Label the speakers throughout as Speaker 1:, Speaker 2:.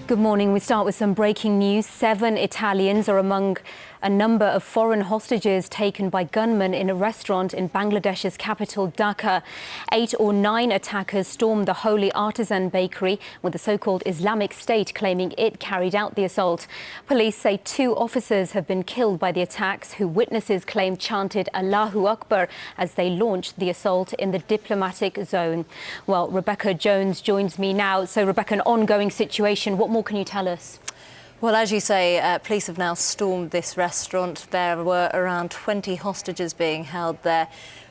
Speaker 1: Good morning. We start with some breaking news. 7 Italians are among a number of foreign hostages taken by gunmen in a restaurant in Bangladesh's capital, Dhaka. 8 or 9 attackers stormed the Holy Artisan Bakery, with the so-called Islamic State claiming it carried out the assault. Police say 2 officers have been killed by the attacks, who witnesses claim chanted Allahu Akbar as they launched the assault in the diplomatic zone. Well, Rebecca Jones joins me now. So, Rebecca, an ongoing situation. What more can you tell us?
Speaker 2: Well, as you say, police have now stormed this restaurant. There were around 20 hostages being held there.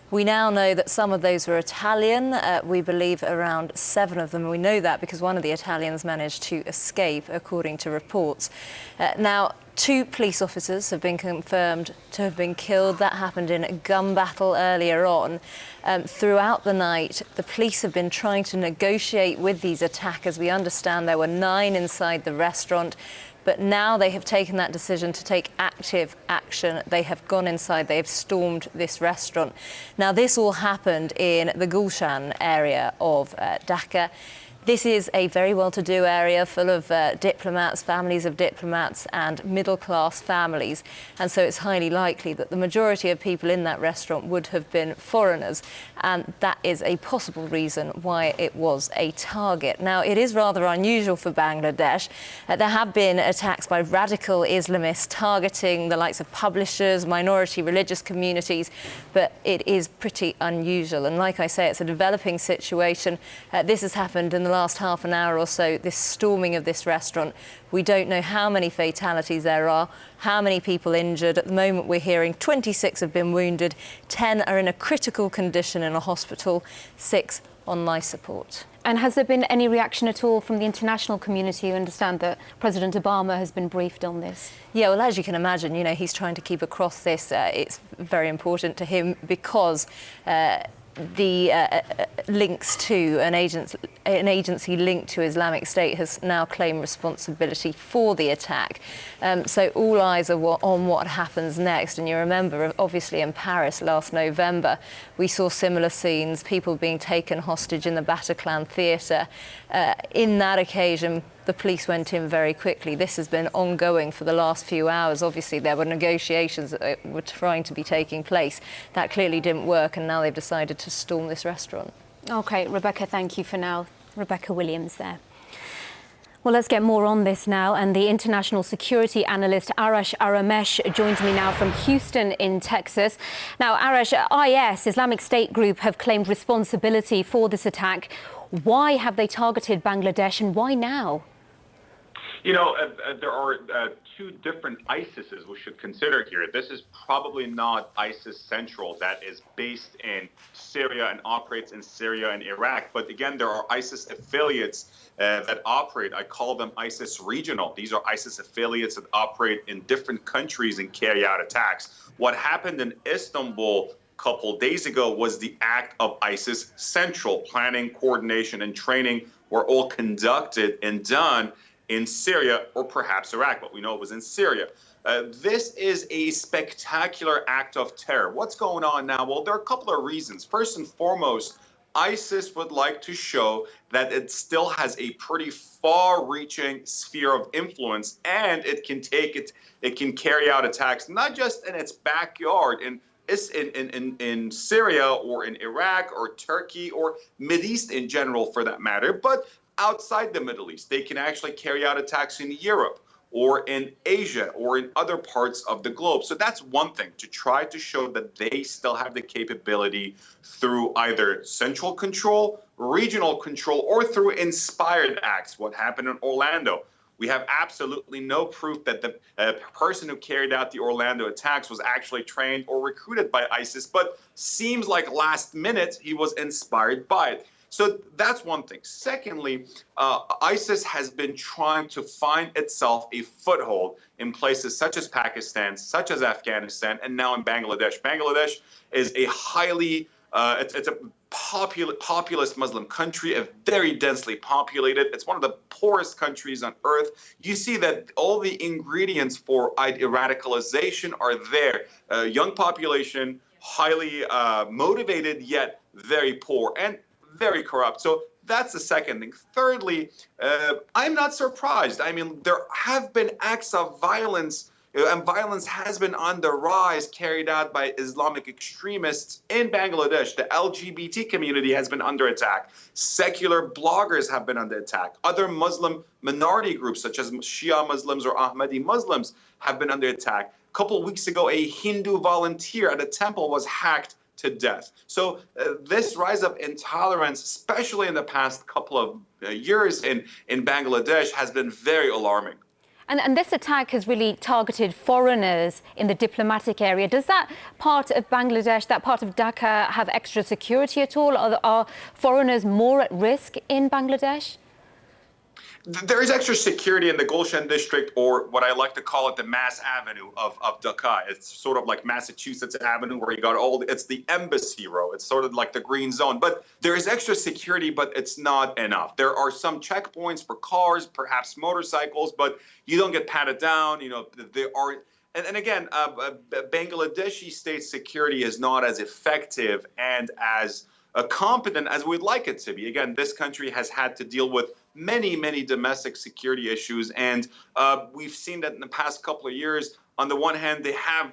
Speaker 2: We now know that some of those were Italian. We believe around 7 of them. We know that because one of the Italians managed to escape, according to reports. Now, 2 police officers have been confirmed to have been killed. That happened in a gun battle earlier on. Throughout the night, the police have been trying to negotiate with these attackers. We understand there were 9 inside the restaurant. But now they have taken that decision to take active action. They have gone inside, they have stormed this restaurant. Now, this all happened in the Gulshan area of Dhaka. This is a very well-to-do area full of diplomats, families of diplomats and middle-class families. And so it's highly likely that the majority of people in that restaurant would have been foreigners. And that is a possible reason why it was a target. Now, it is rather unusual for Bangladesh. There have been attacks by radical Islamists targeting the likes of publishers, minority religious communities, but it is pretty unusual. And like I say, it's a developing situation. This has happened in the last half an hour or so, this storming of this restaurant. We don't know how many fatalities there are, how many people injured. At the moment, we're hearing 26 have been wounded, 10 are in a critical condition in a hospital, 6 on life support.
Speaker 1: And has there been any reaction at all from the international community? You understand that President Obama has been briefed on this.
Speaker 2: Yeah, well, as you can imagine, he's trying to keep across this. It's very important to him because the links to an agency linked to Islamic State has now claimed responsibility for the attack. So all eyes are on what happens next. And you remember, obviously, in Paris last November, we saw similar scenes, people being taken hostage in the Bataclan theatre. In that occasion, the police went in very quickly. This has been ongoing for the last few hours. Obviously, there were negotiations that were trying to be taking place. That clearly didn't work, and now they've decided to storm this restaurant.
Speaker 1: OK, Rebecca, thank you for now. Rebecca Williams there. Well, let's get more on this now. And the international security analyst Arash Aramesh joins me now from Houston in Texas. Now, Arash, IS, Islamic State group, have claimed responsibility for this attack. Why have they targeted Bangladesh, and why now?
Speaker 3: There are 2 different ISISes we should consider here. This is probably not ISIS Central that is based in Syria and operates in Syria and Iraq. But again, there are ISIS affiliates that operate. I call them ISIS regional. These are ISIS affiliates that operate in different countries and carry out attacks. What happened in Istanbul a couple days ago was the act of ISIS Central. Planning, coordination, and training were all conducted and done in Syria or perhaps Iraq, but we know it was in Syria. This is a spectacular act of terror. What's going on now? Well, there are a couple of reasons. First and foremost, ISIS would like to show that it still has a pretty far-reaching sphere of influence, and it can carry out attacks not just in its backyard in Syria or in Iraq or Turkey or Mideast in general, for that matter, but outside the Middle East. They can actually carry out attacks in Europe or in Asia or in other parts of the globe. So that's one thing, to try to show that they still have the capability through either central control, regional control, or through inspired acts. What happened in Orlando? We have absolutely no proof that the person who carried out the Orlando attacks was actually trained or recruited by ISIS, but seems like last minute he was inspired by it. So that's one thing. Secondly, ISIS has been trying to find itself a foothold in places such as Pakistan, such as Afghanistan, and now in Bangladesh. Bangladesh is a highly, it's a populous Muslim country, a very densely populated. It's one of the poorest countries on earth. You see that all the ingredients for radicalization are there. Young population, highly motivated, yet very poor and very corrupt. So That's the second thing. Thirdly, I'm not surprised. I mean, there have been acts of violence, and violence has been on the rise carried out by Islamic extremists in Bangladesh. The LGBT community has been under attack. Secular bloggers have been under attack. Other Muslim minority groups, such as Shia Muslims or Ahmadi Muslims, have been under attack. A couple of weeks ago, a Hindu volunteer at a temple was hacked to death. So this rise of intolerance, especially in the past couple of years in Bangladesh, has been very alarming.
Speaker 1: And this attack has really targeted foreigners in the diplomatic area. Does that part of Bangladesh, that part of Dhaka, have extra security at all? Are foreigners more at risk in Bangladesh?
Speaker 3: There is extra security in the Gulshan district, or what I like to call it, the Mass Avenue of Dhaka. It's sort of like Massachusetts Avenue, where you got it's the embassy row. It's sort of like the green zone. But there is extra security, but it's not enough. There are some checkpoints for cars, perhaps motorcycles, but you don't get patted down. You know, there are. And again, Bangladeshi state security is not as effective and as competent as we'd like it to be. Again, this country has had to deal with many domestic security issues. And we've seen that in the past couple of years. On the one hand, they have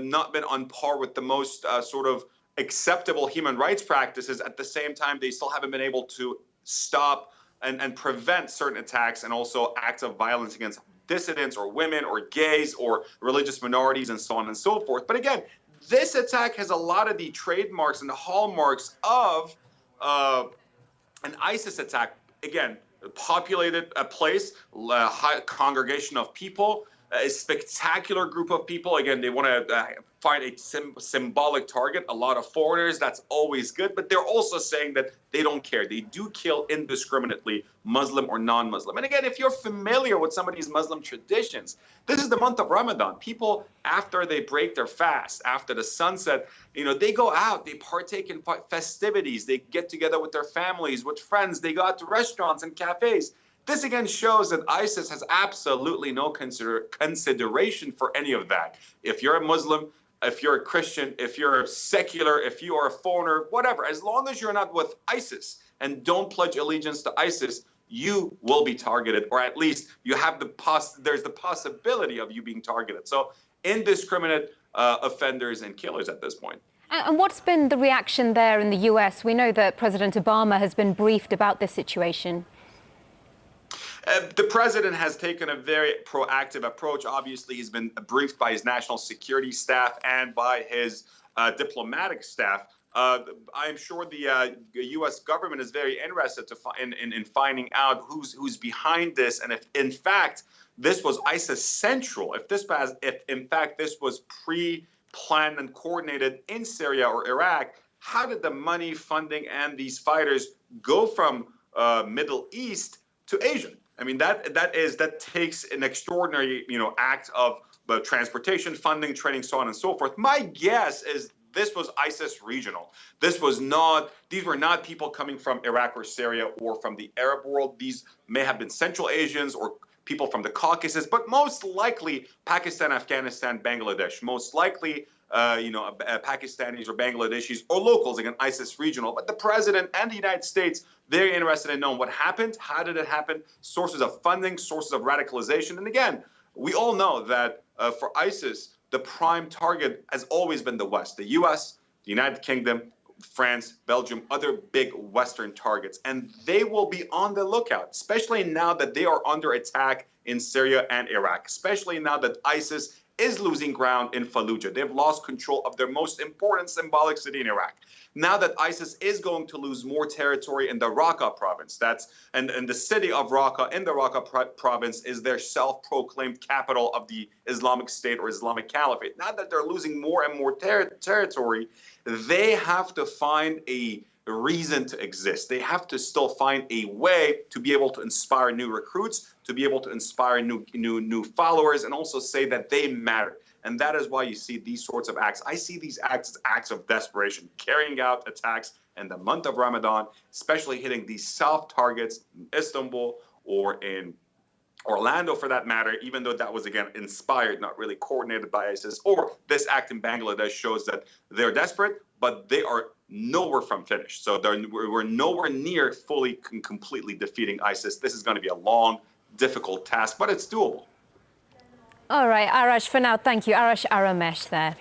Speaker 3: not been on par with the most sort of acceptable human rights practices. At the same time, they still haven't been able to stop and prevent certain attacks and also acts of violence against dissidents or women or gays or religious minorities and so on and so forth. But again, this attack has a lot of the trademarks and the hallmarks of an ISIS attack. Again, populated a place, a high congregation of people, a spectacular group of people. Again, they want to find a symbolic target, a lot of foreigners. That's always good. But they're also saying that they don't care. They do kill indiscriminately, Muslim or non-Muslim. And again, if you're familiar with some of these Muslim traditions, this is the month of Ramadan. People, after they break their fast, after the sunset, you know, they go out, they partake in festivities, they get together with their families, with friends, they go out to restaurants and cafes. This again shows that ISIS has absolutely no consideration for any of that. If you're a Muslim, if you're a Christian, if you're secular, if you are a foreigner, whatever, as long as you're not with ISIS and don't pledge allegiance to ISIS, you will be targeted, or at least you have there's the possibility of you being targeted. So indiscriminate offenders and killers at this point.
Speaker 1: And what's been the reaction there in the US? We know that President Obama has been briefed about this situation.
Speaker 3: The president has taken a very proactive approach. Obviously, he's been briefed by his national security staff and by his diplomatic staff. I'm sure the U.S. government is very interested in finding out who's behind this, and if in fact this was ISIS central, if in fact this was pre-planned and coordinated in Syria or Iraq. How did the money, funding, and these fighters go from Middle East to Asia? I mean, that takes an extraordinary, act of transportation, funding, training, so on and so forth. My guess is this was ISIS regional. These were not people coming from Iraq or Syria or from the Arab world. These may have been Central Asians or people from the Caucasus, but most likely Pakistan, Afghanistan, Bangladesh. Most likely, Pakistanis or Bangladeshis or locals, again, ISIS regional. But the president and the United States, very interested in knowing what happened, how did it happen, sources of funding, sources of radicalization. And again, we all know that for ISIS, the prime target has always been the West, the US, the United Kingdom, France, Belgium, other big Western targets. And they will be on the lookout, especially now that they are under attack in Syria and Iraq, especially now that ISIS is losing ground in Fallujah. They've lost control of their most important symbolic city in Iraq. Now that ISIS is going to lose more territory in the Raqqa province, and the city of Raqqa in the Raqqa province is their self-proclaimed capital of the Islamic State or Islamic Caliphate. Now that they're losing more and more territory, they have to find a reason to exist. They have to still find a way to be able to inspire new recruits, to be able to inspire new followers, and also say that they matter. And that is why you see these sorts of acts. I see these acts as acts of desperation, carrying out attacks in the month of Ramadan, especially hitting these soft targets in Istanbul or in Orlando, for that matter, even though that was, again, inspired, not really coordinated by ISIS, or this act in Bangladesh shows that they're desperate, but they are nowhere from finished. So we're nowhere near fully and completely defeating ISIS. This is going to be a long, difficult task, but it's doable.
Speaker 1: All right, Arash, for now, thank you. Arash Aramesh there.